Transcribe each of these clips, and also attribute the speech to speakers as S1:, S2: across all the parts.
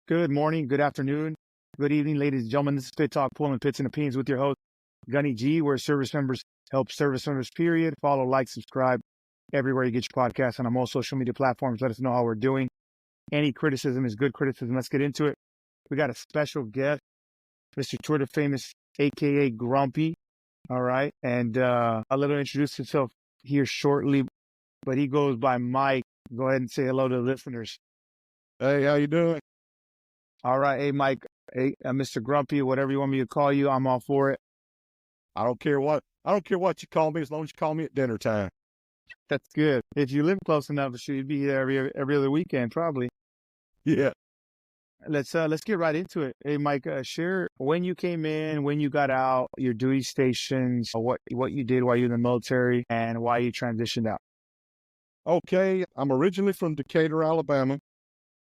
S1: Good morning, good afternoon, good evening, ladies and gentlemen. This is Fit Talk, Pulling Pits and Opinions with your host, Gunny G, where service members help service members, period. Follow, like, subscribe everywhere you get your podcast and on most social media platforms. Let us know how we're doing. Any criticism is good criticism. Let's get into it. We got a special guest, Mr. Twitter famous, a.k.a. Grumpy. All right. And I'll let him introduce himself here shortly, but he goes by Mike. Go ahead and say hello to the listeners.
S2: Hey, how you doing?
S1: All right. Hey, Mike. Hey, Mr. Grumpy, whatever you want me to call you, I'm all for it.
S2: I don't care what you call me as long as you call me at dinner time.
S1: That's good. If you live close enough, you'd be here every other weekend, probably.
S2: Yeah.
S1: Let's get right into it. Hey, Mike, share when you came in, when you got out, your duty stations, what you did while you were in the military, and why you transitioned out.
S2: Okay, I'm originally from Decatur, Alabama,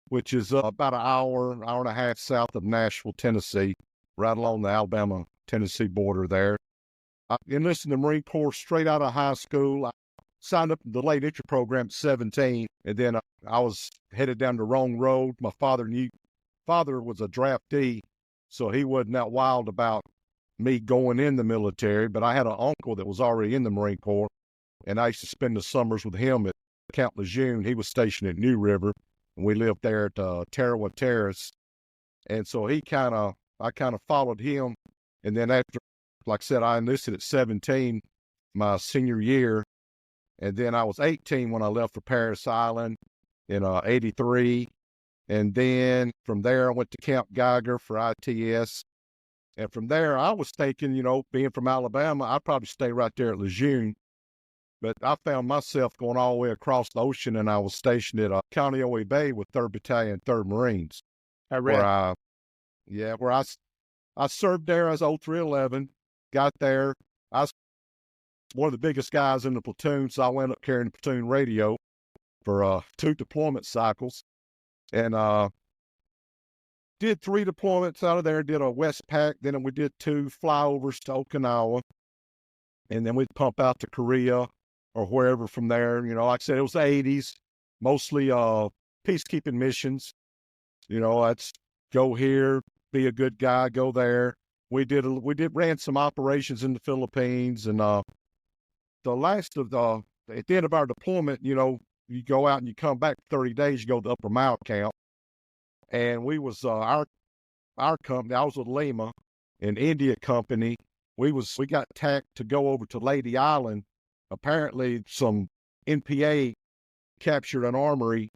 S2: which is about an hour and a half south of Nashville, Tennessee, right along the Alabama-Tennessee border there. I enlisted in the Marine Corps straight out of high school. I signed up in the late entry program at 17, and then I was headed down the wrong road. My father was a draftee, so he wasn't that wild about me going in the military, but I had an uncle that was already in the Marine Corps, and I used to spend the summers with him at Camp Lejeune. He was stationed at New River, and we lived there at Tarawa Terrace. And so I kind of followed him. And then after, like I said, I enlisted at 17 my senior year. And then I was 18 when I left for Parris Island in 83. And then from there, I went to Camp Geiger for ITS. And from there, I was thinking, being from Alabama, I'd probably stay right there at Lejeune. But I found myself going all the way across the ocean, and I was stationed at Kaneohe Bay with 3rd Battalion, 3rd Marines.
S1: I read.
S2: Where I served there as 0311, got there. I was one of the biggest guys in the platoon, so I went up carrying the platoon radio for 2 deployment cycles. And did 3 deployments out of there, did a Westpac, then we did 2 flyovers to Okinawa, and then we'd pump out to Korea or wherever from there. Like I said, it was the 80s, mostly peacekeeping missions. That's go here, be a good guy, go there. We ran some operations in the Philippines, and at the end of our deployment, you go out and you come back 30 days, you go to the Upper Mile Camp. And we was our company, I was with Lima, an India company. We got tacked to go over to Lady Island. Apparently some NPA captured an armory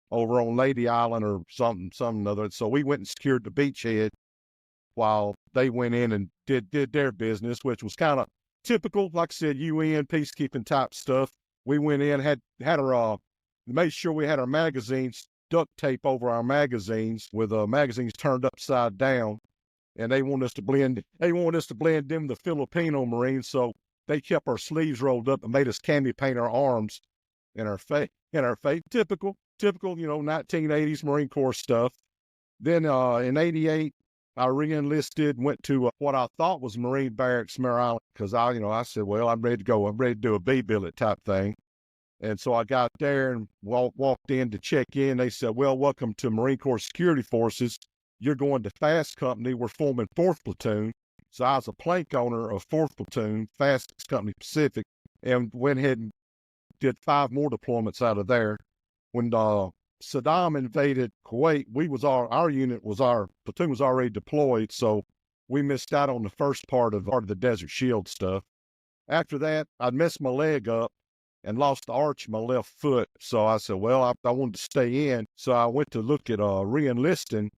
S2: over on Lady Island or something other. So we went and secured the beachhead while they went in and did their business, which was kind of typical, like I said, UN peacekeeping type stuff. We went in, made sure we had our magazines, duct tape over our magazines with magazines turned upside down. And they wanted us to blend in the Filipino Marines. So they kept our sleeves rolled up and made us candy paint our arms and our face. Typical, 1980s Marine Corps stuff. Then in 88, I re-enlisted, went to what I thought was Marine Barracks, Mare Island, because I said, well, I'm ready to go. I'm ready to do a B-billet type thing. And so I got there and walked in to check in. They said, well, welcome to Marine Corps Security Forces. You're going to Fast Company. We're forming 4th Platoon. So I was a plank owner of 4th Platoon, Fast Company Pacific, and went ahead and did 5 more deployments out of there. When Saddam invaded Kuwait, our platoon was already deployed, so we missed out on the first part of the Desert Shield stuff. After that, I'd messed my leg up and lost the arch of my left foot. So I said, well, I wanted to stay in. So I went to look at re-enlisting,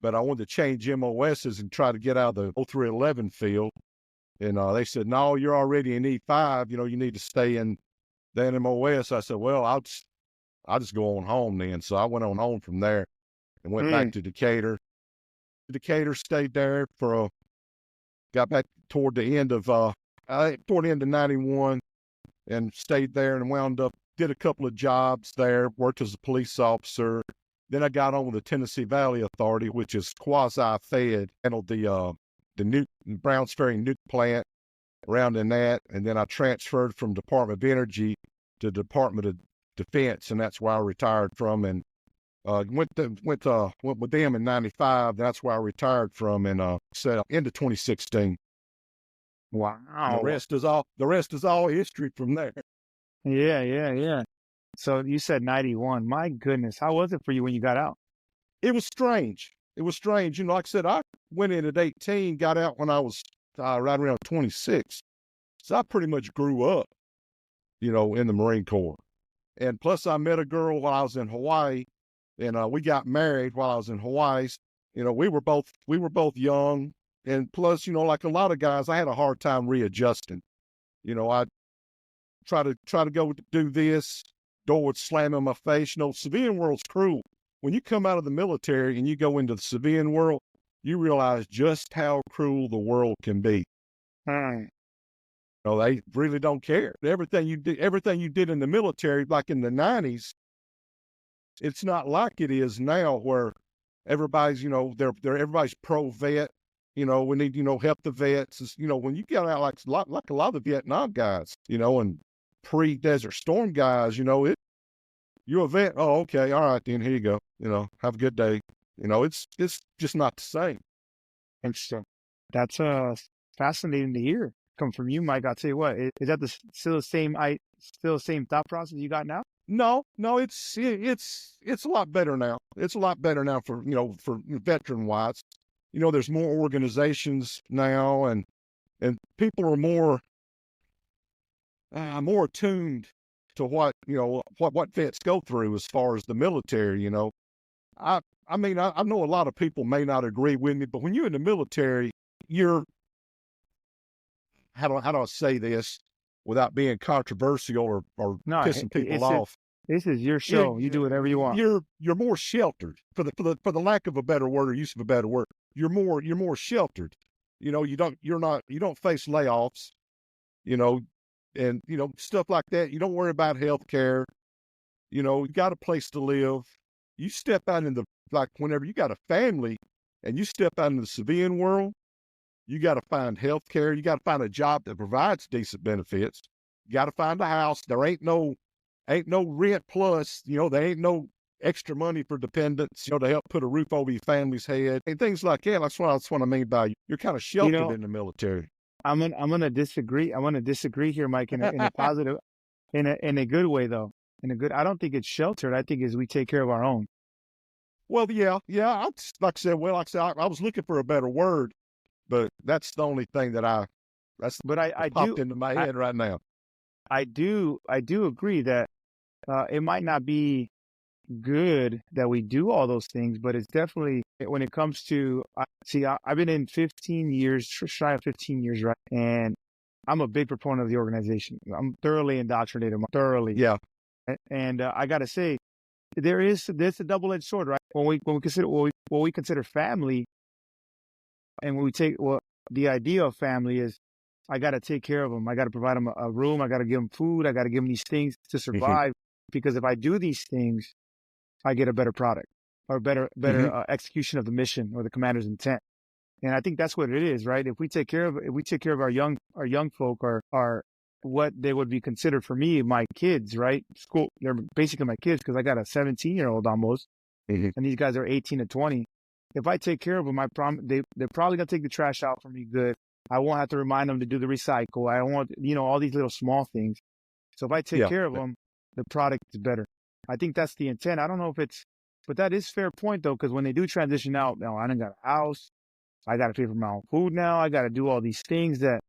S2: but I wanted to change MOSs and try to get out of the 0311 field. And they said, no, you're already in E5. You need to stay in the MOS. I said, well, I'll just go on home then. So I went on home from there and went back to Decatur. Decatur, stayed there got back toward the end of 91 and stayed there and wound up, did a couple of jobs there, worked as a police officer. Then I got on with the Tennessee Valley Authority, which is quasi-fed, handled the Browns Ferry nuke plant around in that. And then I transferred from Department of Energy to Department of Defense, and that's where I retired from. And Went with them in '95. That's where I retired from, and into 2016. And
S1: Wow.
S2: the rest is all history from there.
S1: Yeah, yeah, yeah. So you said 91. My goodness. How was it for you when you got out?
S2: It was strange. It was strange. Like I said, I went in at 18, got out when I was right around 26. So I pretty much grew up, in the Marine Corps. And plus, I met a girl while I was in Hawaii, and we got married while I was in Hawaii. We were both young, and plus, like a lot of guys, I had a hard time readjusting. I try to go do this, door would slam in my face. Civilian world's cruel. When you come out of the military and you go into the civilian world, you realize just how cruel the world can be.
S1: Hmm.
S2: They really don't care. Everything you did in the military, like in the '90s, it's not like it is now, where everybody's, everybody's pro-vet. We need, help the vets. When you get out, like a lot of the Vietnam guys, and pre-Desert Storm guys, you're a vet. Oh, okay, all right, then here you go. Have a good day. It's just not the same.
S1: Interesting. That's fascinating to hear. Come from you, Mike. I'll tell you what. Is that still the same thought process you got now?
S2: No, it's a lot better now. It's a lot better now for veteran wise. There's more organizations now, and people are more attuned to what vets go through as far as the military. I mean, I know a lot of people may not agree with me, but when you're in the military, you're, how do I say this without being controversial or
S1: No,
S2: pissing people off?
S1: This is your show. You do whatever you want.
S2: You're more sheltered, for the lack of a better word or use of a better word. You're more sheltered. You don't face layoffs, and stuff like that. You don't worry about health care. You got a place to live. You step out whenever you got a family and you step out in the civilian world, you got to find health care. You got to find a job that provides decent benefits. You got to find a house. There ain't no rent plus, there ain't no extra money for dependents, to help put a roof over your family's head and things like that. That's what I mean by you're kind of sheltered in the military.
S1: I'm gonna disagree. I'm gonna disagree here, Mike, in a positive, in a good way though. I don't think it's sheltered. I think we take care of our own.
S2: Well, yeah. Like I said, I was looking for a better word, but that's the only thing that I popped into my head right now.
S1: I do agree that it might not be good that we do all those things, but it's definitely, when it comes to, I've been in 15 years, shy of 15 years, right? And I'm a big proponent of the organization. I'm thoroughly indoctrinated,
S2: Yeah.
S1: And I got to say, there's a double-edged sword, right? When we consider what we consider family, and when we take the idea of family is, I got to take care of them. I got to provide them a room. I got to give them food. I got to give them these things to survive. Because if I do these things, I get a better product or better execution of the mission or the commander's intent. And I think that's what it is, right? If we take care of our young folk, or what they would be considered for me, my kids, right? School, they're basically my kids, because I got a 17-year-old almost, and these guys are 18 to 20. If I take care of them, they're probably gonna take the trash out for me good. I won't have to remind them to do the recycle. I want, all these little small things. So if I take care of them, the product is better. I think that's the intent. I don't know if but that is fair point though, because when they do transition out, now I done got a house, I got to pay for my own food now. I got to do all these things that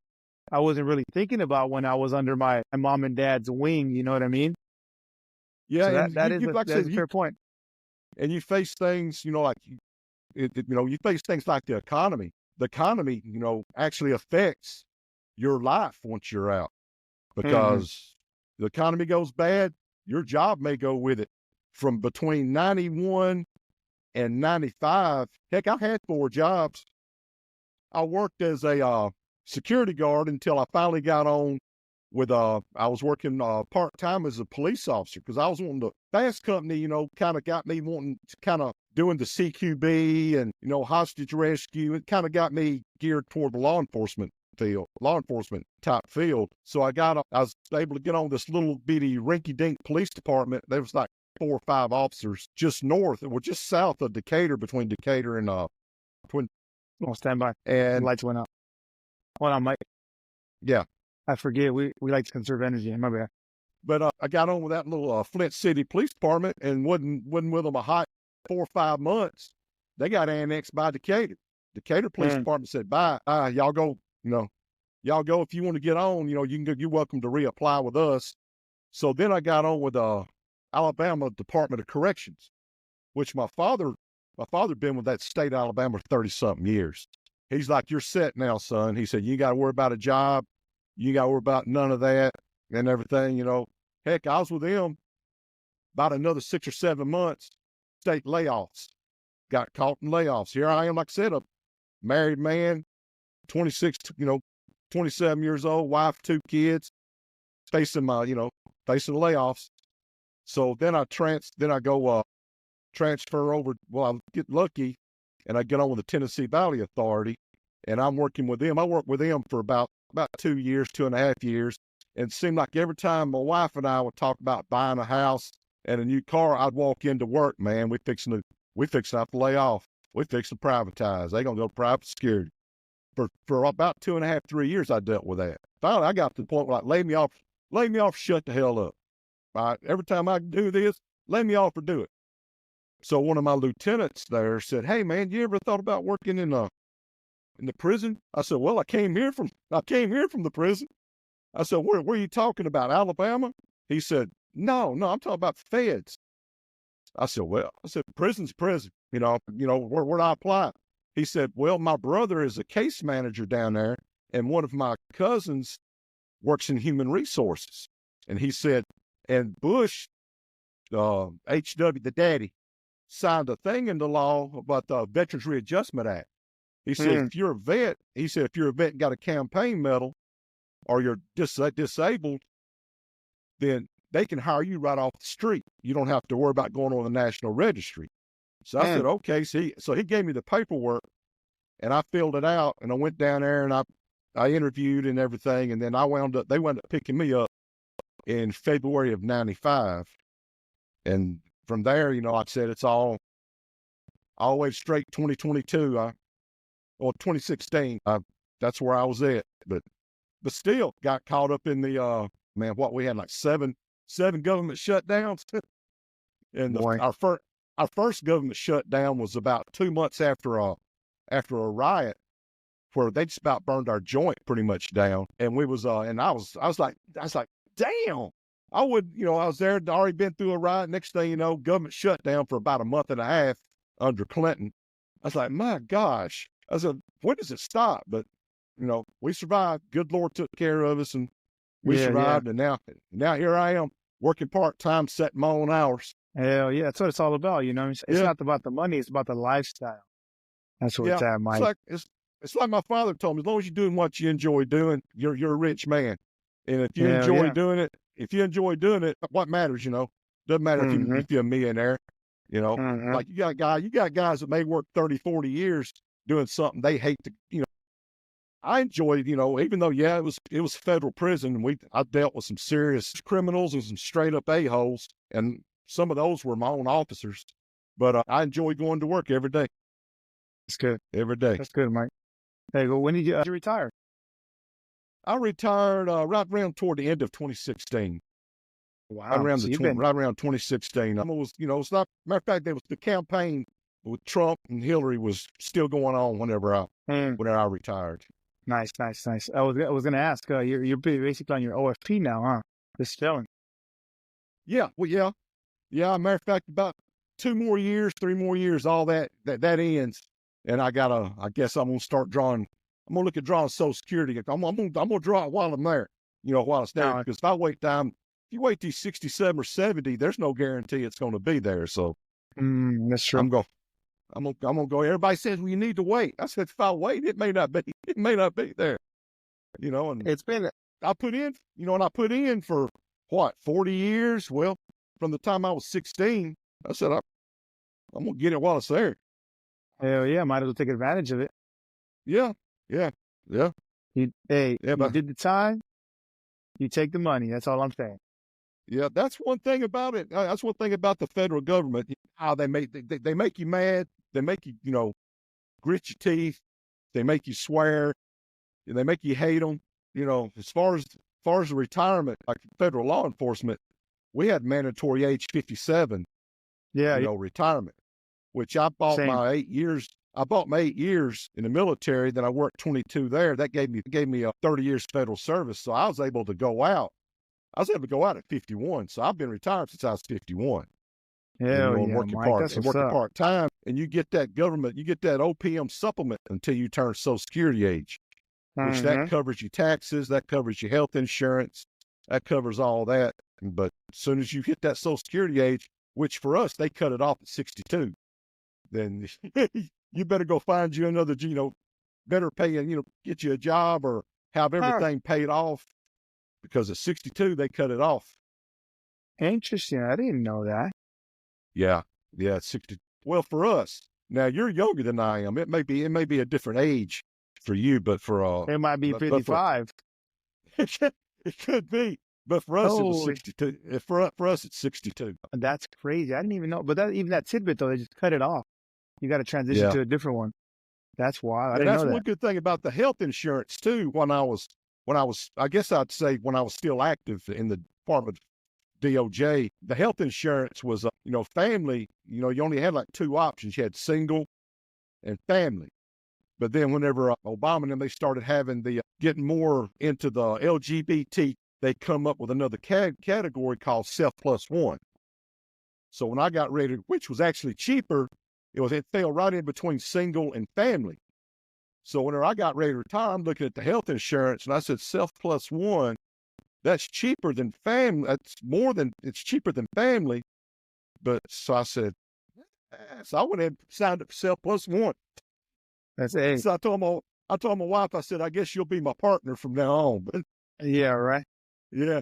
S1: I wasn't really thinking about when I was under my mom and dad's wing. You know what I mean?
S2: Yeah,
S1: so that is a fair point.
S2: And you face things, you face things like the economy. The economy, actually affects your life once you're out, because the economy goes bad, your job may go with it. From between 91 and 95, heck, I had 4 jobs. I worked as a security guard until I finally got on with I was working part-time as a police officer, because I was wanting the fast company, kind of got me wanting to kind of doing the CQB and, hostage rescue. It kind of got me geared toward the law enforcement type field. So I was able to get on this little bitty rinky-dink police department. There was like 4 or 5 officers just north, well, just south of Decatur, between Decatur and Twin.
S1: Oh, stand by. The
S2: And
S1: lights went out. Hold on, Mike.
S2: yeah,
S1: I forget. We like to conserve energy. My bad.
S2: but I got on with that little Flint City Police Department and wasn't with them a hot 4 or 5 months. They got annexed by Decatur. Decatur Police Department said, "Bye, y'all go. Y'all go if you want to get on. You can go. You're welcome to reapply with us." So then I got on with Alabama Department of Corrections, which my father been with that state of Alabama for 30-something years. He's like, "You're set now, son." He said, "You got to worry about a job. You got to worry about none of that and everything." Heck, I was with him about another 6 or 7 months. State layoffs. Got caught in layoffs. Here I am, like I said, a married man, 26, 27 years old, wife, 2 kids, facing facing layoffs. So then I go transfer over. Well, I get lucky, and I get on with the Tennessee Valley Authority, and I'm working with them. I worked with them for about 2 years, 2.5 years, and it seemed like every time my wife and I would talk about buying a house and a new car, I'd walk into work, man, we fixing to have to lay off. We fixing to privatize. They gonna go private security. For about 2.5, 3 years, I dealt with that. Finally, I got to the point where, like, lay me off, shut the hell up. All right, every time I do this, lay me off or do it. So one of my lieutenants there said, "Hey, man, you ever thought about working in the prison?" I said, "Well, I came here from the prison." I said, "Where are you talking about, Alabama?" He said, No, I'm talking about feds." I said, "Prison's prison. Where do I apply?" He said, "Well, my brother is a case manager down there, and one of my cousins works in human resources." And he said, and Bush, H.W., the daddy, signed a thing into law about the Veterans Readjustment Act. He said, if you're a vet and got a campaign medal, or you're disabled, then they can hire you right off the street. You don't have to worry about going on the National Registry. So I said, okay. So he gave me the paperwork, and I filled it out, and I went down there, and I interviewed and everything, and then they wound up picking me up in February of '95. And from there, like I said, it's all the way straight 2022, or 2016. That's where I was at. But still got caught up in the, what we had, like seven government shutdowns. And our first government shutdown was about 2 months after a riot where they just about burned our joint pretty much down. And we was, and I was like, damn. I was there, I'd already been through a riot. Next thing you know, government shutdown for about a month and a half under Clinton. I was like, my gosh. I said, when does it stop? But, we survived. Good Lord took care of us, and we survived. Yeah. And now here I am working part-time, setting my own hours.
S1: Hell yeah. That's what it's all about. It's not about the money. It's about the lifestyle. That's what it's at, Mike.
S2: It's like my father told me, as long as you're doing what you enjoy doing, you're a rich man. And if you enjoy doing it, what matters, Doesn't matter if you're a millionaire, Like you got guys that may work 30, 40 years doing something they hate to, I enjoyed, even though, it was federal prison, and I dealt with some serious criminals and some straight up a-holes, and some of those were my own officers, but I enjoyed going to work every day.
S1: That's good.
S2: Every day.
S1: That's good, Mike. Hey, well, when did you retire?
S2: I retired right around toward the end of 2016.
S1: Wow.
S2: Right around 2016. It's not, matter of fact, there was the campaign with Trump and Hillary was still going on whenever I retired.
S1: Nice. I was going to ask, you're basically on your OFP now, huh? This felon.
S2: Yeah. Well, yeah. Yeah. Matter of fact, about 3 more years, all that ends. And I guess I'm going to start drawing. I'm going to look at drawing Social Security. I'm going to draw it while I'm there, while it's there. Because if you wait till 67 or 70, there's no guarantee it's going to be there. So
S1: that's true.
S2: I'm gonna go. Everybody says, well, you need to wait. I said, if I wait, it may not be there. And
S1: it's been,
S2: I put in for what, 40 years? Well, from the time I was 16, I said, I'm gonna get it while it's there.
S1: Hell yeah, might as well take advantage of it.
S2: Yeah.
S1: You did the time, you take the money. That's all I'm saying.
S2: Yeah, that's one thing about it. That's one thing about the federal government. How they make you mad. They make you, grit your teeth. They make you swear. And they make you hate them. As far as the retirement, like federal law enforcement, we had mandatory age 57.
S1: Yeah,
S2: Retirement, which I bought
S1: same.
S2: my 8 years. I bought my 8 years in the military. Then I worked 22 there. That gave me a 30 years federal service. So I was able to go out. I was able to go out at 51. So I've been retired since I was 51.
S1: Hell
S2: And
S1: yeah, Mike. That's what's
S2: working
S1: up.
S2: part time, and you get that OPM supplement until you turn Social Security age, which that covers your taxes, that covers your health insurance, that covers all that. But as soon as you hit that Social Security age, which for us they cut it off at 62, then you better go find you another, better paying, get you a job or have everything paid off, because at 62 they cut it off.
S1: Interesting. I didn't know that.
S2: Yeah, 60. Well, for us now, you're younger than I am. It may be a different age for you, but for
S1: It might be 55.
S2: It could be, but for us it was
S1: Holy.
S2: 62. For us it's 62.
S1: That's crazy. I didn't even know. But even that tidbit though, they just cut it off. You got to transition to a different one. That's wild. I didn't know that.
S2: That's one good thing about the health insurance too. When I was, I guess I'd say when I was still active in the Department of DOJ, the health insurance was, family. You only had like two options. You had single and family. But then whenever Obama and them, they started having getting more into the LGBT, they come up with another category called self plus one. So when I got ready, which was actually cheaper, it fell right in between single and family. So whenever I got ready to retire, I'm looking at the health insurance and I said, self plus one, that's cheaper than family. It's cheaper than family. But so I said, so I went ahead and signed up for self plus one.
S1: That's it.
S2: So I told my wife, I said, I guess you'll be my partner from now on. But
S1: yeah, right.
S2: Yeah.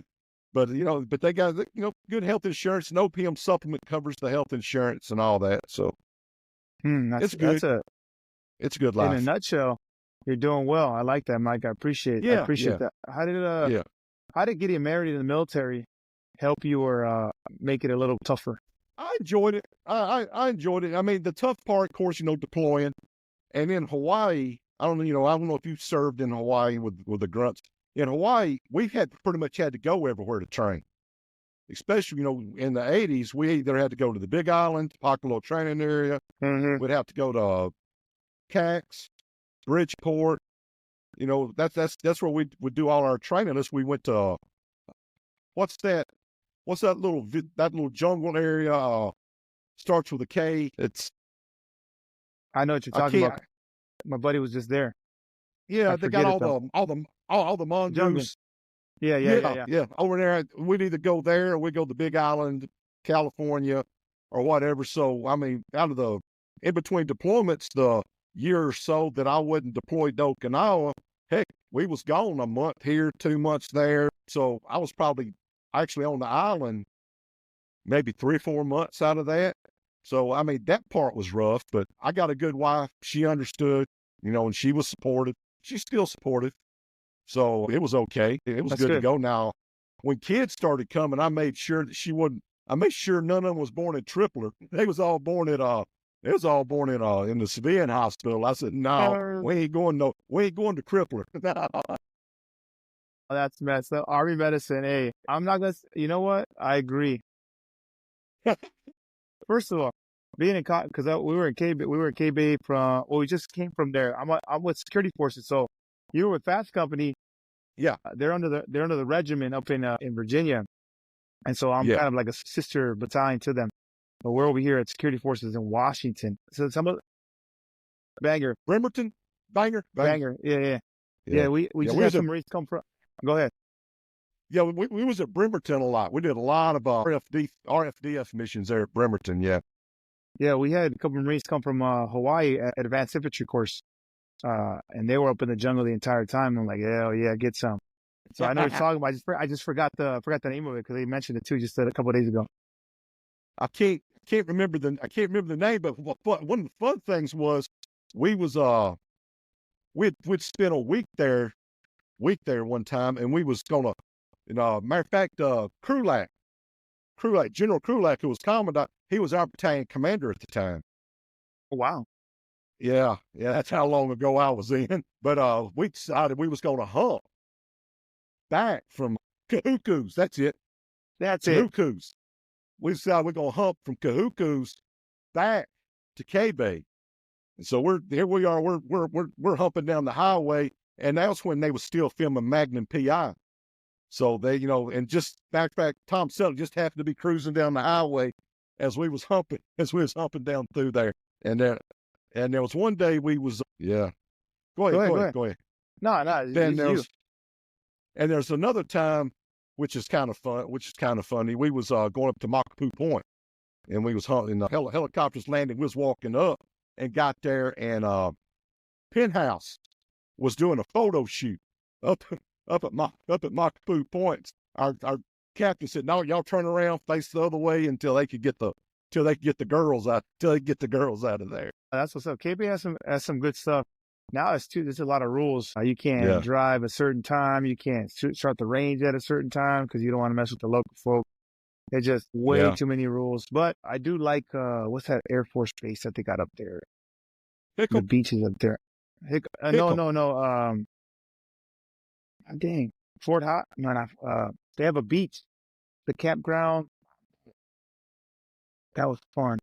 S2: But they got, good health insurance, and OPM supplement covers the health insurance and all that. So it's good. It's a good life.
S1: In a nutshell, you're doing well. I like that, Mike. I appreciate that. How did getting married in the military help you or make it a little tougher?
S2: I enjoyed it. I enjoyed it. I mean, the tough part, of course, deploying. And in Hawaii, I don't know if you served in Hawaii with the grunts. In Hawaii, we pretty much had to go everywhere to train. Especially, in the 80s, we either had to go to the Big Island, Pacalo training area.
S1: Mm-hmm.
S2: We'd have to go to Cax, Bridgeport. That's where we would do all our training. Unless we went to what's that little jungle area? Starts with a K.
S1: I know what you're talking about. My buddy was just there.
S2: Yeah, they got all the mongoose.
S1: Yeah.
S2: Over there, we'd either go there or we go to the Big Island, California, or whatever. So I mean, in between deployments, the year or so that I wasn't deployed to Okinawa, heck, we was gone a month here, 2 months there. So I was probably actually on the island maybe 3 or 4 months out of that. So, I mean, that part was rough, but I got a good wife. She understood, and she was supportive. She's still supportive. So it was okay. It was good to go. Now, when kids started coming, I made sure that I made sure none of them was born in Tripler. They was all born in the civilian hospital. I said, no, we ain't going to Crippler.
S1: That's messed up. Army medicine. Hey, I'm not going to, you know what? I agree. First of all, being in because we were in KB we just came from there. I'm with security forces. So you were with Fast Company.
S2: Yeah.
S1: They're under the regiment up in Virginia. And so I'm kind of like a sister battalion to them. But we're over here at security forces in Washington. So Banger.
S2: Bremerton? Banger.
S1: Yeah, we just had some Marines come from. Go ahead.
S2: Yeah, we was at Bremerton a lot. We did a lot of RFDF missions there at Bremerton, yeah.
S1: Yeah, we had a couple of Marines come from Hawaii at advanced infantry course. And they were up in the jungle the entire time. I'm like, hell yeah, get some. So I know what you're talking about. I just forgot the name of it because they mentioned it too just a couple of days ago.
S2: I can't remember the name, but one of the fun things was we'd spent a week there one time, and we was gonna, matter of fact, Krulak, Krulak, General Krulak, who was commandant, he was our battalion commander at the time.
S1: Oh, wow.
S2: Yeah, that's how long ago I was in. But we decided we was going to hump back from Kahuku's. That's it.
S1: That's it.
S2: Kahuku's. We decided we're going to hump from Kahuku's back to K-Bay. And so we are. We're humping down the highway, and that's when they was still filming Magnum PI. So they, and just back, Tom Selleck just happened to be cruising down the highway as we was humping down through there. And there was one day we was, yeah. Go ahead.
S1: No,
S2: Then there's another time, which is kind of funny. We was going up to Makapoo Point, and we was hunting. The helicopters landing. We was walking up and got there, and Penthouse was doing a photo shoot up at Makapoo Point. Our captain said, "No, y'all turn around, face the other way until they could get the girls out of there."
S1: That's what's up. KB has some good stuff. Now there's a lot of rules. You can't drive a certain time. You can't start the range at a certain time because you don't want to mess with the local folk. There's just way too many rules. But I do like, what's that Air Force base that they got up there? The beaches up there. No. Dang. Fort Hot? No, not, they have a beach. The campground. That was fun.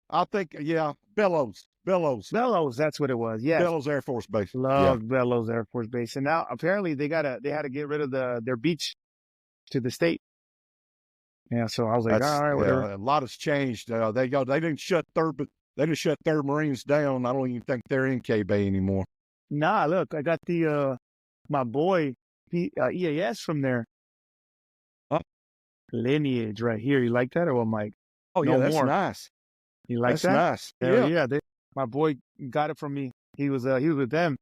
S2: I think, Bellows.
S1: That's what it was. Yes.
S2: Bellows Air Force Base.
S1: Loved Bellows Air Force Base. And now apparently they had to get rid of their beach to the state. Yeah. So I was like, all right, whatever.
S2: A lot has changed. They didn't shut Third Marines down. I don't even think they're in K-Bay anymore.
S1: Nah, look, I got my boy, EAS from there. Lineage right here. You like that or what, Mike?
S2: Oh, yeah, that's nice.
S1: You like that?
S2: That's nice.
S1: Yeah. My boy got it from me. He was with them,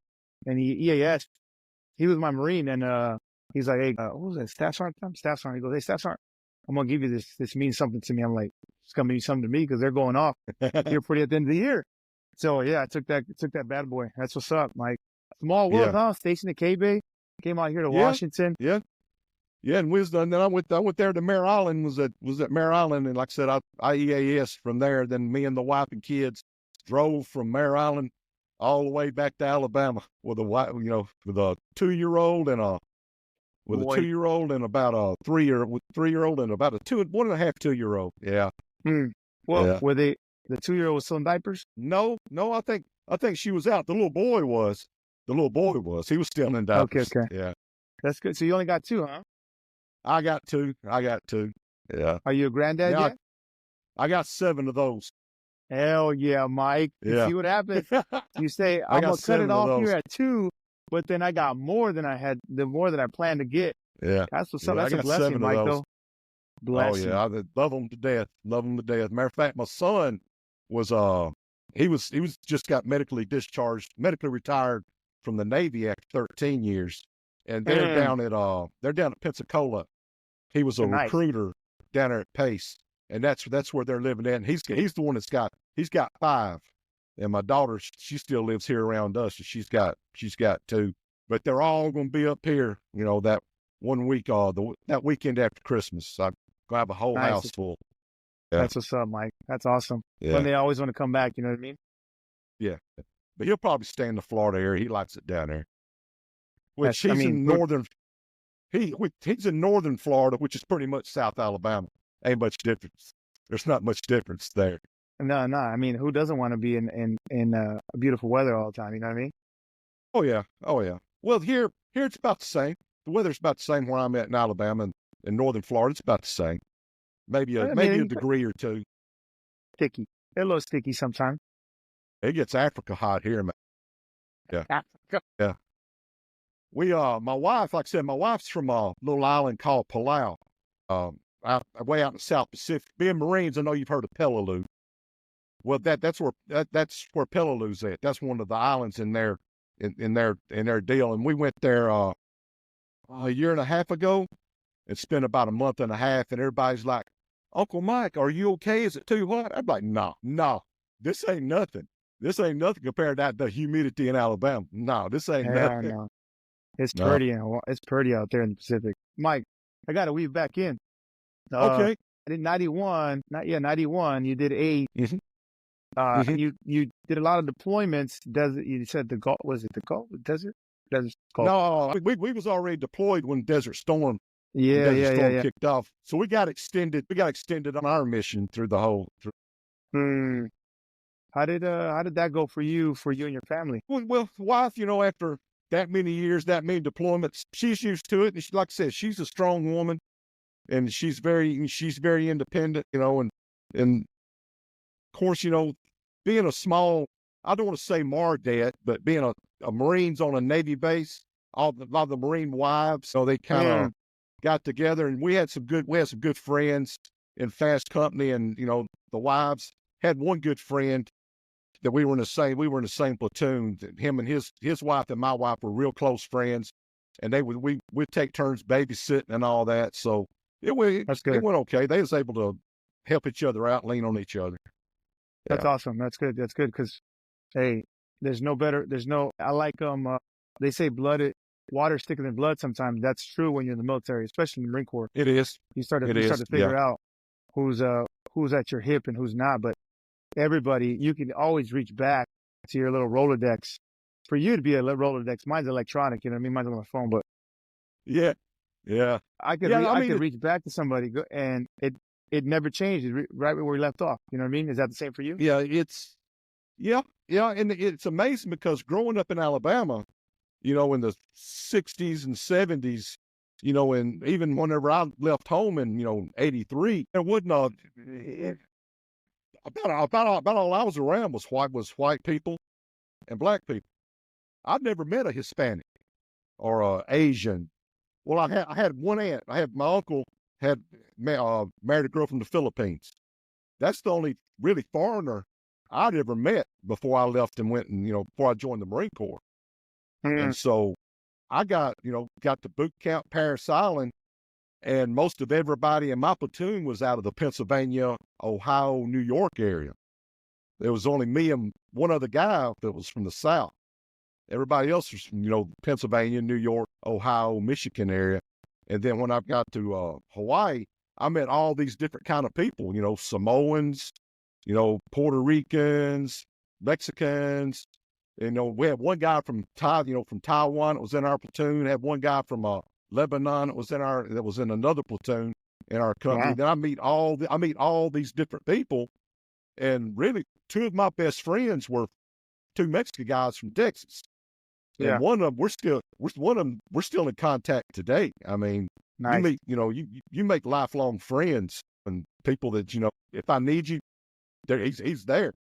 S1: and EAS. He was my Marine, and he's like, "Hey, what was that? Staff Sergeant? Staff Sergeant." He goes, "Hey, Staff Sergeant, I'm gonna give you this. This means something to me." I'm like, "It's gonna mean something to me because they're going off here pretty at the end of the year." So yeah, I took that bad boy. That's what's up, Mike. Small world, huh? Stationed at K-Bay. Came out here to Washington.
S2: Yeah, and Wisdom. Then I went there to Mare Island. Was at Mare Island, and like I said, I EAS from there. Then me and the wife and kids drove from Mare Island all the way back to Alabama with with a 2-year-old and a 2-year-old and about a 3-year-old and about a 1.5 2-year-old. Yeah.
S1: Well, were the 2-year-old was still in diapers?
S2: No. I think she was out. The little boy was. He was still in diapers.
S1: Okay.
S2: Yeah.
S1: That's good. So you only got 2, huh?
S2: I got 2. Yeah.
S1: Are you a granddad yet?
S2: I got 7 of those.
S1: Hell yeah, Mike.
S2: Yeah.
S1: You see what happens? You say, I'm going to cut it off here at 2, but then I got more than I planned to get.
S2: Yeah.
S1: That's what's up. That's a blessing, Mike, though. Blessing.
S2: Oh, yeah. I love them to death. Matter of fact, my son was, he just got medically retired from the Navy after 13 years. And they're down at Pensacola. He was a recruiter down there at Pace. And that's where they're living at. And he's the one he's got 5. And my daughter, she still lives here around us. And she's got 2. But they're all going to be up here, that one week, that weekend after Christmas. I'm going to have a whole house full.
S1: Yeah. That's what's up, Mike. That's awesome.
S2: Yeah.
S1: When they always want to come back, you know what I mean?
S2: Yeah. But he'll probably stay in the Florida area. He likes it down there. Which he's in northern Florida, which is pretty much South Alabama. Ain't much difference. There's not much difference there.
S1: No. I mean, who doesn't want to be in beautiful weather all the time? You know what I mean?
S2: Oh yeah. Well, here it's about the same. The weather's about the same where I'm at in Alabama and in northern Florida. It's about the same. Maybe a degree or 2.
S1: Sticky. They're a little sticky sometimes.
S2: It gets Africa hot here, man. Yeah.
S1: Africa.
S2: Yeah. We my wife, like I said, my wife's from a little island called Palau. Way out in the South Pacific. Being Marines, I know you've heard of Peleliu. Well, that's where Peleliu's at. That's one of the islands in their deal. And we went there a year and a half ago. It's been about a month and a half, and everybody's like, "Uncle Mike, are you okay? Is it too hot?" I'm like, no, this ain't nothing. This ain't nothing compared to the humidity in Alabama. No, this ain't nothing.
S1: No. It's pretty. It's pretty out there in the Pacific. Mike, I got to weave back in.
S2: Okay.
S1: I did 91, 91. You did 8.
S2: Mm-hmm. Mm-hmm.
S1: You did a lot of deployments. Desert, you said the Gulf, was it the Gulf? Desert? Desert Gulf.
S2: No, we was already deployed when Desert Storm
S1: Yeah.
S2: kicked off. So we got extended on our mission through the whole.
S1: Hmm. How did that go for you and your family?
S2: Well, wife, after that many years, that many deployments, she's used to it. And like I said, she's a strong woman, and she's very independent, and of course, being a small, I don't want to say Mardet, but being a Marines on a Navy base, a lot of the Marine wives, so they kind of got together, and we had some good friends in fast company, and the wives had one good friend that we were in the same platoon. Him and his wife and my wife were real close friends, and we'd take turns babysitting and all that. So
S1: That's good.
S2: it went okay. They was able to help each other out, lean on each other.
S1: That's awesome. That's good. That's good because, hey, I like they say water's thicker than blood sometimes. That's true when you're in the military, especially in the Marine Corps.
S2: It is.
S1: You start to figure out who's at your hip and who's not. But everybody, you can always reach back to your little Rolodex. For you to be a Rolodex, mine's electronic, you know what I mean? Mine's on my phone, but
S2: yeah.
S1: I could reach back to somebody and it never changed. Right where we left off. You know what I mean? Is that the same for you?
S2: Yeah, and it's amazing because growing up in Alabama, in the 60s and 70s, and even whenever I left home in, 83, there wasn't about all I was around was white people and black people. I'd never met a Hispanic or a Asian. Well, I had one aunt. My uncle had married a girl from the Philippines. That's the only really foreigner I'd ever met before I left and went and, before I joined the Marine Corps. And so I got to boot camp Parris Island, and most of everybody in my platoon was out of the Pennsylvania, Ohio, New York area. There was only me and one other guy that was from the South. Everybody else was from, Pennsylvania, New York, Ohio, Michigan area. And then when I got to Hawaii, I met all these different kind of people, Samoans, Puerto Ricans, Mexicans. We had one guy from Taiwan that was in our platoon. Had one guy from Lebanon that was in another platoon in our company. Wow. Then I meet all these different people, and really two of my best friends were two Mexican guys from Texas. Yeah. And one of them we're still in contact today. I mean, nice. You make lifelong friends and people that if I need you, he's there.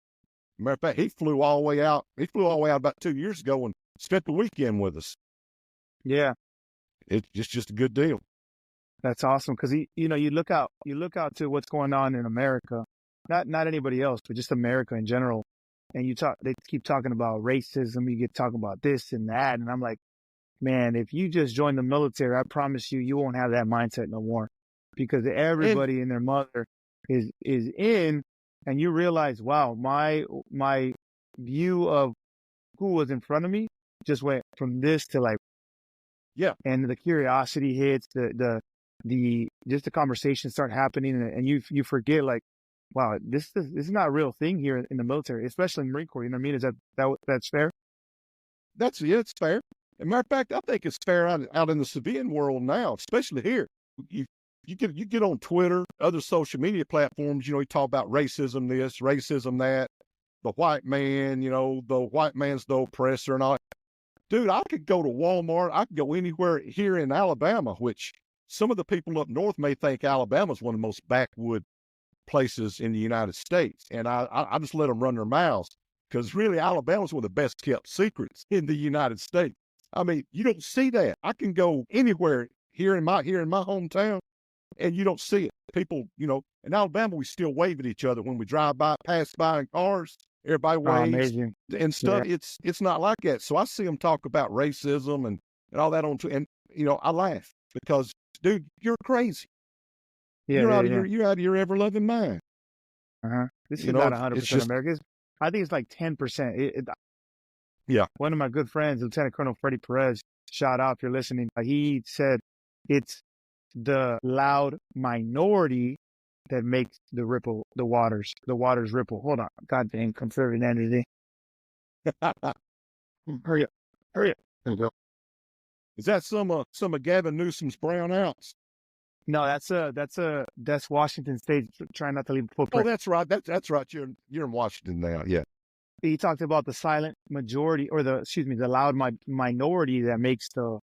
S2: Matter of fact, he flew all the way out. He flew all the way out about 2 years ago and spent the weekend with us.
S1: Yeah,
S2: it's just a good deal.
S1: That's awesome because you look out to what's going on in America, not anybody else, but just America in general. And they keep talking about racism. You get talking about this and that, and I'm like, man, if you just join the military, I promise you won't have that mindset no more, because everybody and their mother is in. And you realize, wow, my view of who was in front of me just went from this to like,
S2: yeah.
S1: And the curiosity hits, the conversations start happening, and you forget like, wow, this is not a real thing here in the military, especially in the Marine Corps. You know what I mean? Is that's fair?
S2: It's fair. As a matter of fact, I think it's fair out in the civilian world now, especially here. You get on Twitter, other social media platforms, you talk about racism this, racism that, the white man, the white man's the oppressor and all. Dude, I could go to Walmart. I could go anywhere here in Alabama, which some of the people up north may think Alabama's one of the most backwood places in the United States. And I just let them run their mouths, because really Alabama's one of the best kept secrets in the United States. I mean, you don't see that. I can go anywhere here in my hometown, and you don't see it. People, in Alabama, we still wave at each other when we pass by in cars. Everybody waves and stuff. Yeah. It's not like that. So I see them talk about racism and all that and I laugh because, dude, you're crazy. Yeah, you're out of your ever loving mind.
S1: This is not 100% American. I think it's like 10%.
S2: Yeah.
S1: One of my good friends, Lieutenant Colonel Freddie Perez, shout out if you're listening. He said it's the loud minority that makes the waters ripple. Hold on. God dang, conservative energy. Hurry up. Hurry up. There we go.
S2: Is that some of Gavin Newsom's brownouts?
S1: No, that's Washington State trying not to leave a footprint.
S2: Oh, that's right. That's right. You're in Washington now. Yeah.
S1: He talked about the silent majority, or the loud minority that makes the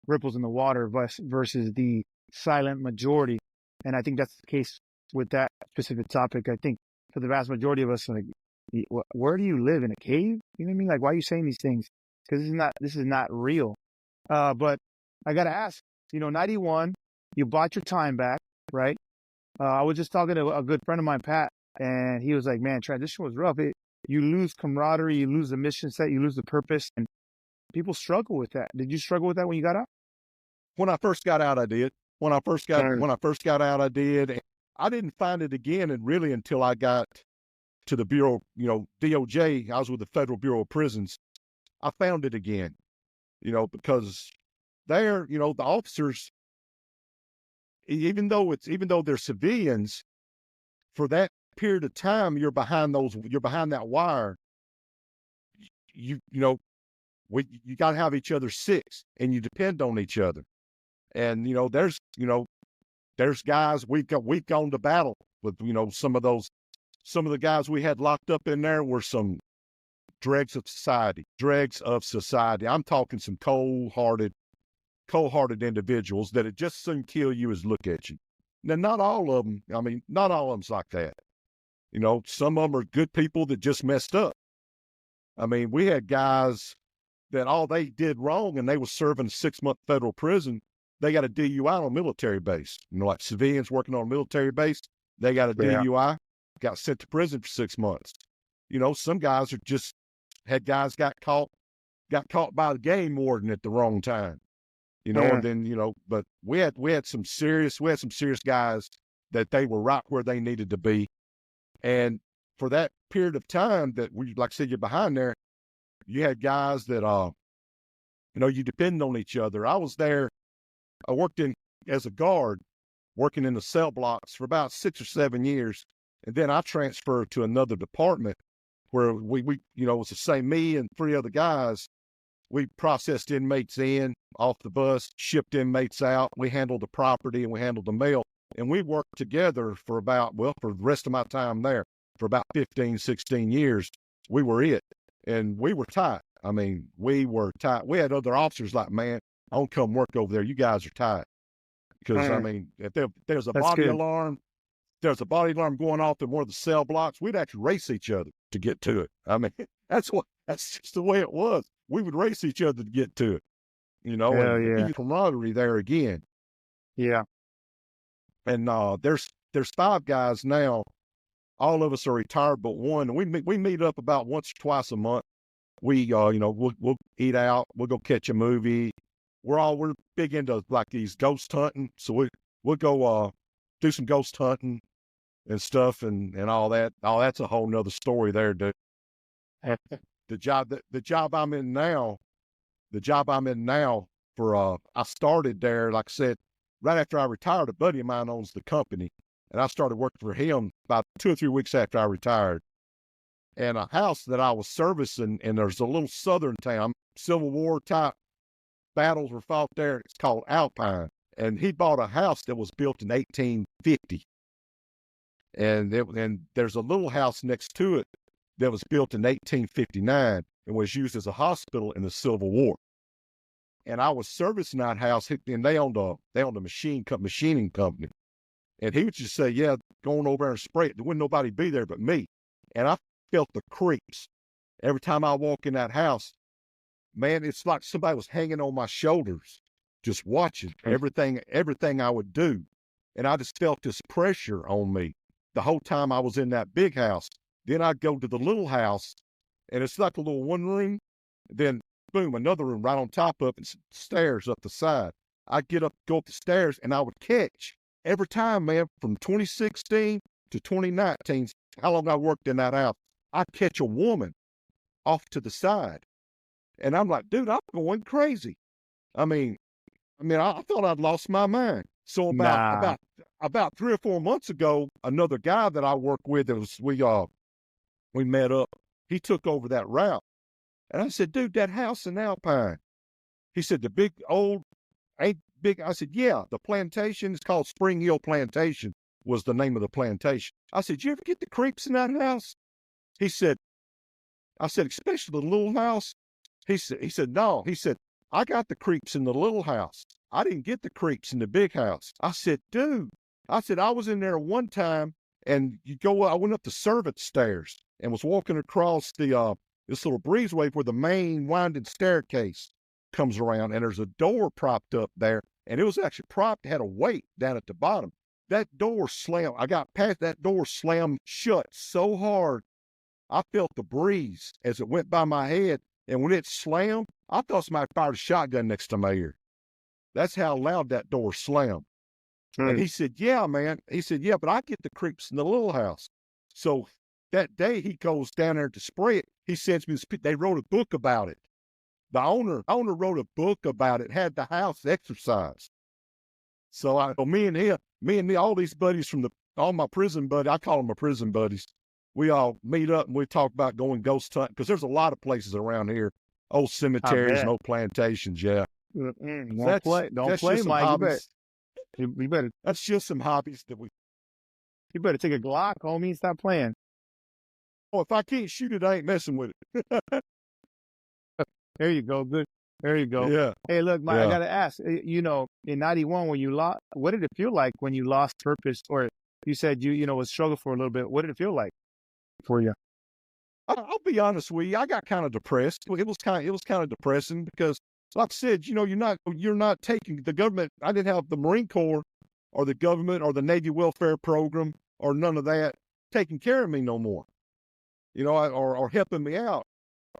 S1: ripples in the water versus the silent majority. And I think that's the case with that specific topic. I think for the vast majority of us, like, where do you live, in a cave? You know what I mean? Like, why are you saying these things? Because this is not real. But I gotta ask, 91, you bought your time back, right? I was just talking to a good friend of mine, Pat, and he was like, man, transition was rough. You lose camaraderie, you lose the mission set, you lose the purpose, and people struggle with that. Did you struggle with that when you got out?
S2: When I first got out, I did. When I first got out, I did. And I didn't find it again, and really until I got to the Bureau, DOJ. I was with the Federal Bureau of Prisons. I found it again, because there, the officers, even though they're civilians, for that period of time, you're behind that wire. You got to have each other's six, and you depend on each other. And there's guys we've gone to battle with. Some of the guys we had locked up in there were some dregs of society. I'm talking some cold-hearted individuals that'd just soon kill you as look at you. Now, not all of them's like that. Some of them are good people that just messed up. I mean, we had guys that all they did wrong, and they were serving a 6-month federal prison. They got a DUI on a military base. Like civilians working on a military base, they got a DUI, got sent to prison for 6 months. Some guys got caught by the game warden at the wrong time. And then, but we had some serious guys that they were right where they needed to be. And for that period of time that we, like I said, you're behind there, you had guys that, you depend on each other. I was there. I worked as a guard, working in the cell blocks for about 6 or 7 years. And then I transferred to another department where we it was the same, me and 3 other guys. We processed inmates in, off the bus, shipped inmates out. We handled the property and we handled the mail. And we worked together for the rest of my time there, for about 15, 16 years. We were it. And we were tight. I mean, we were tight. We had other officers like, man, I don't come work over there. You guys are tight. Because, I mean, if there's a body alarm going off in one of the cell blocks, we'd actually race each other to get to it. I mean, that's just the way it was. We would race each other to get to it, and camaraderie there again.
S1: Yeah. And
S2: there's 5 guys now. All of us are retired but one. And we meet up about once or twice a month. We we'll eat out. We'll go catch a movie. We're big into like these ghost hunting. So we'll go do some ghost hunting and stuff and all that. Oh, that's a whole nother story there, dude. The job I'm in now, I started there, like I said, right after I retired. A buddy of mine owns the company, and I started working for him about 2 or 3 weeks after I retired. And a house that I was servicing, and there's a little southern town, Civil War type battles were fought there. It's called Alpine. And he bought a house that was built in 1850. And there's a little house next to it that was built in 1859 and was used as a hospital in the Civil War. And I was servicing that house, and they owned a machining company. And he would just say, yeah, going over there and spray it. There wouldn't nobody be there but me. And I felt the creeps every time I walk in that house. Man, it's like somebody was hanging on my shoulders, just watching everything I would do. And I just felt this pressure on me the whole time I was in that big house. Then I'd go to the little house, and it's like a little one room. Then, boom, another room right on top of it, stairs up the side. I'd go up the stairs, and I would catch every time, man, from 2016 to 2019, how long I worked in that house, I'd catch a woman off to the side. And I'm like, dude, I'm going crazy. I mean, I thought I'd lost my mind. So
S1: Nah.
S2: about 3 or 4 months ago, another guy that I work with, we met up. He took over that route, and I said, "Dude, that house in Alpine." He said, "The big old ain't big." I said, "Yeah, the plantation is called Spring Hill Plantation. Was the name of the plantation." I said, "You ever get the creeps in that house?" He said, "I said, especially the little house." He said, "No." He said, "I got the creeps in the little house. I didn't get the creeps in the big house." I said, "Dude," I said, "I was in there one time, and I went up the servant stairs and was walking across this little breezeway where the main winding staircase comes around, and there's a door propped up there, and it was actually propped, had a weight down at the bottom. That door slammed. I got past that door, slammed shut so hard, I felt the breeze as it went by my head, and when it slammed, I thought somebody fired a shotgun next to my ear. That's how loud that door slammed. And he said, "Yeah, man." He said, "Yeah, but I get the creeps in the little house." So that day he goes down there to spray it. He sends me this. They wrote a book about it. The owner wrote a book about it, had the house exercised. So me and him, all these buddies all my prison buddies, I call them my prison buddies. We all meet up and we talk about going ghost hunting, because there's a lot of places around here, old cemeteries and old plantations. Yeah.
S1: Don't play,
S2: Just some
S1: Mike.
S2: hobbies.
S1: You better.
S2: That's just some hobbies that we.
S1: You better take a Glock, homie. Stop playing.
S2: Oh, if I can't shoot it, I ain't messing with it.
S1: There you go. Good. There you go.
S2: Yeah.
S1: Hey, look, Mike,
S2: Yeah.
S1: I gotta ask. In '91, when you lost, what did it feel like when you lost purpose? Or you said you was struggle for a little bit. What did it feel like for you?
S2: I'll be honest with you. I got kind of depressed. It was kind of depressing because, like I said, you're not taking the government. I didn't have the Marine Corps or the government or the Navy welfare program or none of that taking care of me no more, or helping me out,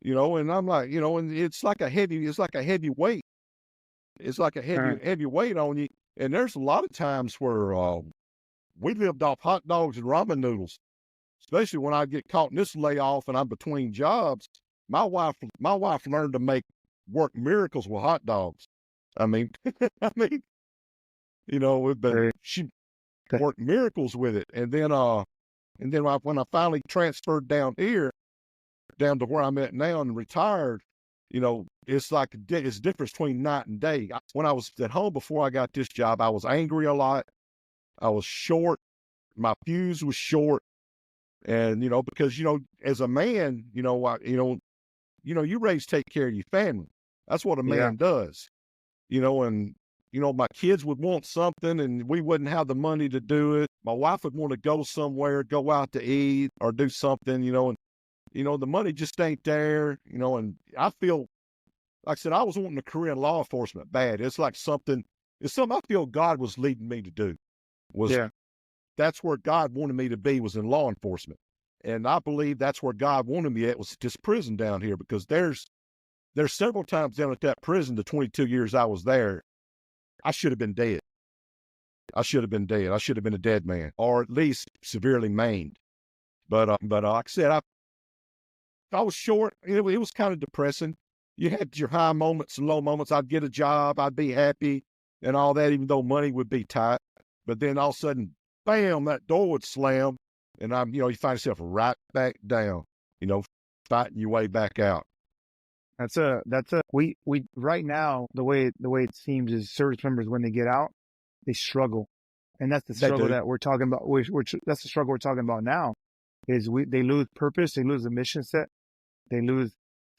S2: and I'm like, and it's like a heavy weight. It's like a heavy weight on you. And there's a lot of times where we lived off hot dogs and ramen noodles, especially when I get caught in this layoff and I'm between jobs. My wife learned to work miracles with hot dogs. I mean, she worked miracles with it. And then when I finally transferred down here, down to where I'm at now and retired, it's like it's difference between night and day. When I was at home before I got this job, I was angry a lot. I was short. My fuse was short. And, because, as a man, you raise, take care of your family. That's what a man does, and, my kids would want something and we wouldn't have the money to do it. My wife would want to go somewhere, go out to eat or do something, and, the money just ain't there, and I feel, like I said, I was wanting a career in law enforcement bad. It's something I feel God was leading me to do. That's where God wanted me to be, was in law enforcement. And I believe that's where God wanted me at, was this prison down here, because there's several times down at that prison, the 22 years I was there, I should have been dead. I should have been dead. I should have been a dead man, or at least severely maimed. But like I said, I was short. It was kind of depressing. You had your high moments and low moments. I'd get a job, I'd be happy and all that, even though money would be tight. But then all of a sudden, bam, that door would slam, and you find yourself right back down, fighting your way back out.
S1: We right now, the way it seems is service members, when they get out, they struggle. And that's the struggle that we're talking about. That's the struggle we're talking about now, is they lose purpose. They lose the mission set. They lose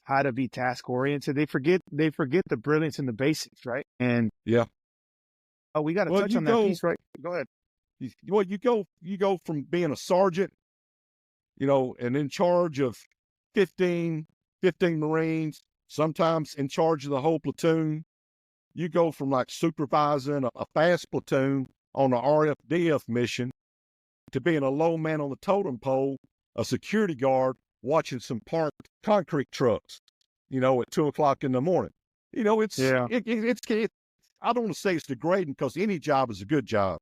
S1: how to be task oriented. They forget the brilliance and the basics, right? And we got to touch on that piece, right? Go ahead.
S2: You go from being a sergeant, and in charge of 15 Marines, sometimes in charge of the whole platoon. You go from like supervising a fast platoon on an RFDF mission to being a low man on the totem pole, a security guard watching some parked concrete trucks, at 2:00 in the morning. I don't want to say it's degrading, because any job is a good job.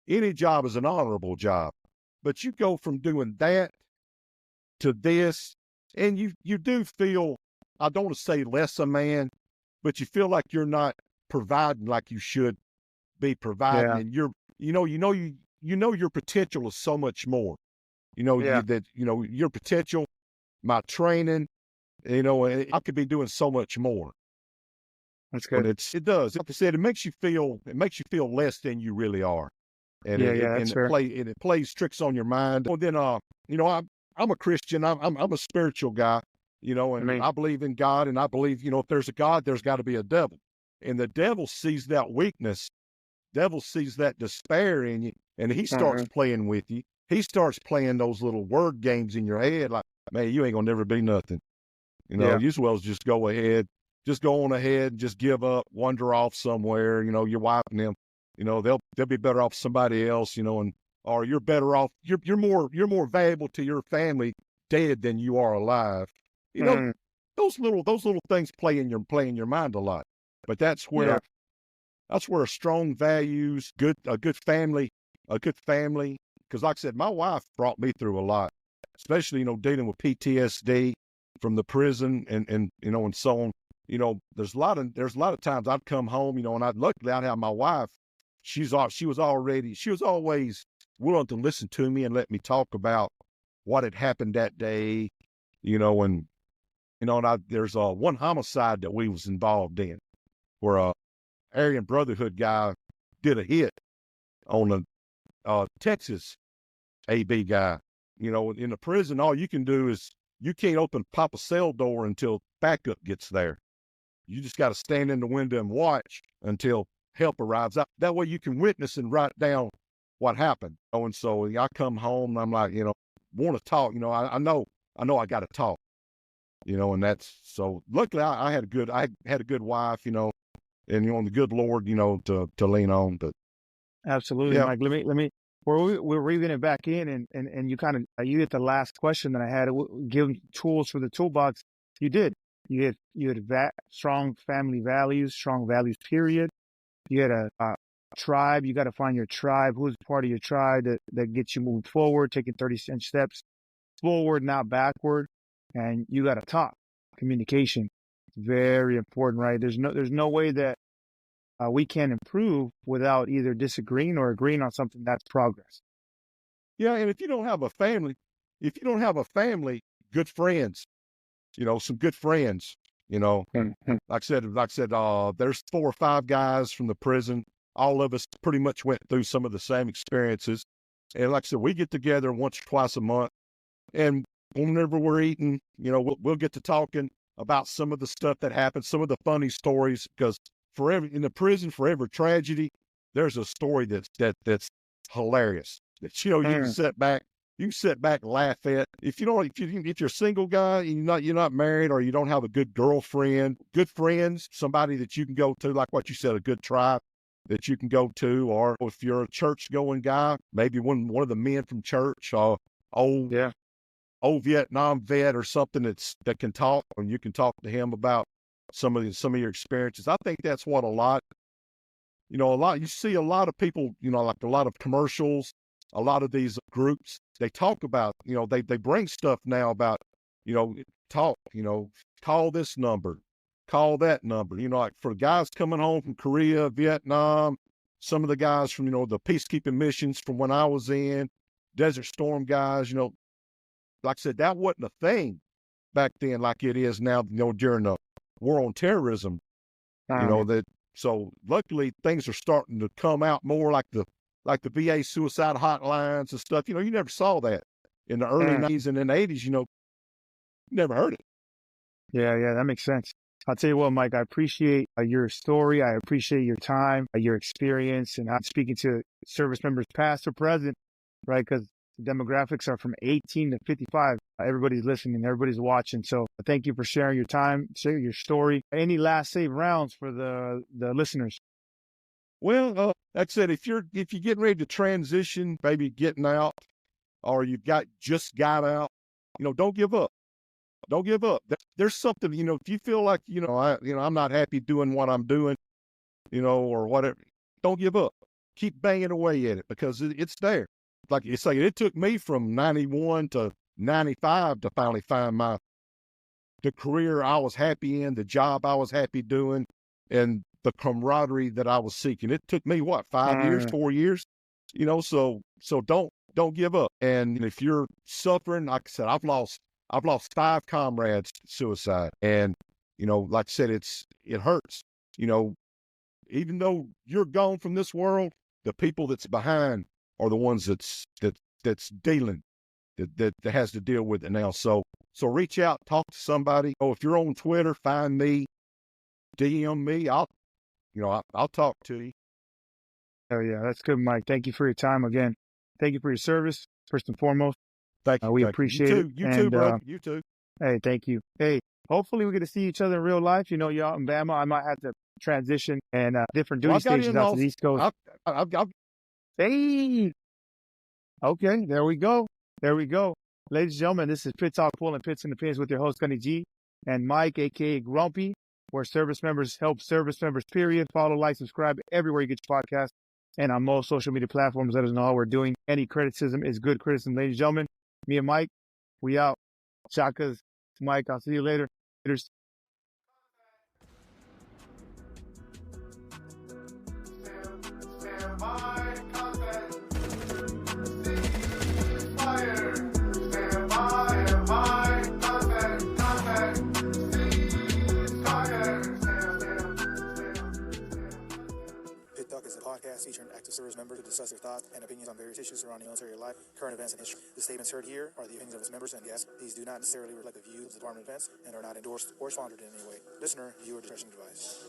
S2: Any job is an honorable job. But you go from doing that to this, and you do feel, I don't want to say less a man, but you feel like you're not providing like you should be providing,
S1: Yeah.
S2: and your potential is so much more.
S1: Yeah.
S2: Your potential, my training, and I could be doing so much more.
S1: That's
S2: And
S1: good.
S2: it does. Like I said, it makes you feel less than you really are. And
S1: Yeah. Yeah. That's fair.
S2: it plays tricks on your mind. Well, then, I'm a Christian. I'm a spiritual guy,
S1: I
S2: and
S1: mean,
S2: I believe in God, and I believe, if there's a God, there's got to be a devil. And the devil sees that weakness, devil sees that despair in you, and he starts
S1: mhm.
S2: playing with you. He starts playing those little word games in your head, like, man, you ain't gonna never be nothing.
S1: Yeah.
S2: You as well as just go ahead, just go on ahead, just give up, wander off somewhere. Your wife and them, they'll be better off somebody else. And or you're better off. You're more valuable to your family dead than you are alive. You know
S1: Mhm.
S2: those little things play in your mind a lot. But
S1: Yeah.
S2: that's where strong values, a good family. Because like I said, my wife brought me through a lot, especially dealing with PTSD from the prison and so on. There's a lot of times I'd come home, and luckily I'd have my wife. She was always willing to listen to me and let me talk about what had happened that day, and there's one homicide that we was involved in where a Aryan Brotherhood guy did a hit on a Texas AB guy. In the prison, all you can do is you can't pop a cell door until backup gets there. You just got to stand in the window and watch until help arrives. That way you can witness and write down what happened. And so I come home and I'm like, want to talk. I know I got to talk. And that's so. Luckily, I had a good wife. And the good Lord, to lean on. But
S1: Absolutely,
S2: yeah,
S1: Mike. Let me. We're weaving it back in, and you kind of you hit the last question that I had. Give tools for the toolbox. You did. You had strong family values, strong values. Period. You had a tribe. You got to find your tribe. Who's part of your tribe that gets you moving forward, taking 30-inch steps forward, not backward. And you got to talk. Communication. Very important, right? There's no way that we can improve without either disagreeing or agreeing on something. That's progress.
S2: yeah. And if you don't have a family, good friends. Some good friends. You know,
S1: Mhm.
S2: like I said, there's 4 or 5 guys from the prison. All of us pretty much went through some of the same experiences. And like I said, we get together once or twice a month. And whenever we're eating, we'll get to talking about some of the stuff that happened, some of the funny stories, because in the prison, for every tragedy, there's a story that's hilarious. That,
S1: Mm.
S2: you can sit back and laugh at. If you're a single guy and you're not married, or you don't have a good girlfriend, good friends, somebody that you can go to, like what you said, a good tribe that you can go to, or if you're a church going guy, maybe one of the men from church, old
S1: Yeah.
S2: old Vietnam vet or something that can talk, and you can talk to him about some of your experiences. I think that's what you see a lot of people, like a lot of commercials, a lot of these groups, they talk about, they bring stuff now about, you know, talk, call this number, call that number, like for guys coming home from Korea, Vietnam, some of the guys from, the peacekeeping missions from when I was in, Desert Storm guys, like I said, that wasn't a thing back then like it is now, during the war on terrorism,
S1: Um,
S2: that so luckily things are starting to come out more like the VA suicide hotlines and stuff. You never saw that in the early
S1: mm.
S2: 90s and then 80s, never heard it.
S1: Yeah. Yeah. That makes sense. I'll tell you what, Mike, I appreciate your story. I appreciate your time, your experience, and I'm speaking to service members past or present, right? Because the demographics are from 18 to 55. Everybody's listening, everybody's watching. So thank you for sharing your time, sharing your story. Any last save rounds for the listeners?
S2: Well, like I said, if you're getting ready to transition, maybe getting out, or just got out, don't give up. Don't give up. There's something, if you feel like, I'm not happy doing what I'm doing, or whatever, don't give up. Keep banging away at it, because it's there. Like it's like it took me from 91 to 95 to finally find the career I was happy in, the job I was happy doing, and the camaraderie that I was seeking. It took me, what, 5 years, 4 years, so don't give up. And if you're suffering, like I said, I've lost 5 comrades to suicide. And, like I said, it hurts. Even though you're gone from this world, the people that's behind are the ones that's dealing, that has to deal with it now. So reach out, talk to somebody. Oh, if you're on Twitter, find me, DM me. I'll talk to you.
S1: Oh yeah, that's good, Mike. Thank you for your time again. Thank you for your service, first and foremost.
S2: Thank you.
S1: We appreciate it.
S2: You too, bro. You too.
S1: Hey, thank you. Hey, hopefully we get to see each other in real life. Y'all in Bama, I might have to transition and different duty stations out to the East Coast. Hey, okay, there we go. Ladies and gentlemen, this is Pit Talk, pulling pits in the pins with your host, Gunny G, and Mike, a.k.a. Grumpy, where service members help service members, period. Follow, like, subscribe everywhere you get your podcast, and on most social media platforms. Let us know how we're doing. Any criticism is good criticism, ladies and gentlemen. Me and Mike, we out. Chakas, Mike, I'll see you later. Laters.
S3: Talk is a podcast featuring active service members who discuss their thoughts and opinions on various issues surrounding military life, current events, and history. The statements heard here are the opinions of its members and guests. These do not necessarily reflect the views of the Department of Defense and are not endorsed or sponsored in any way. Listener, viewer discretion advised.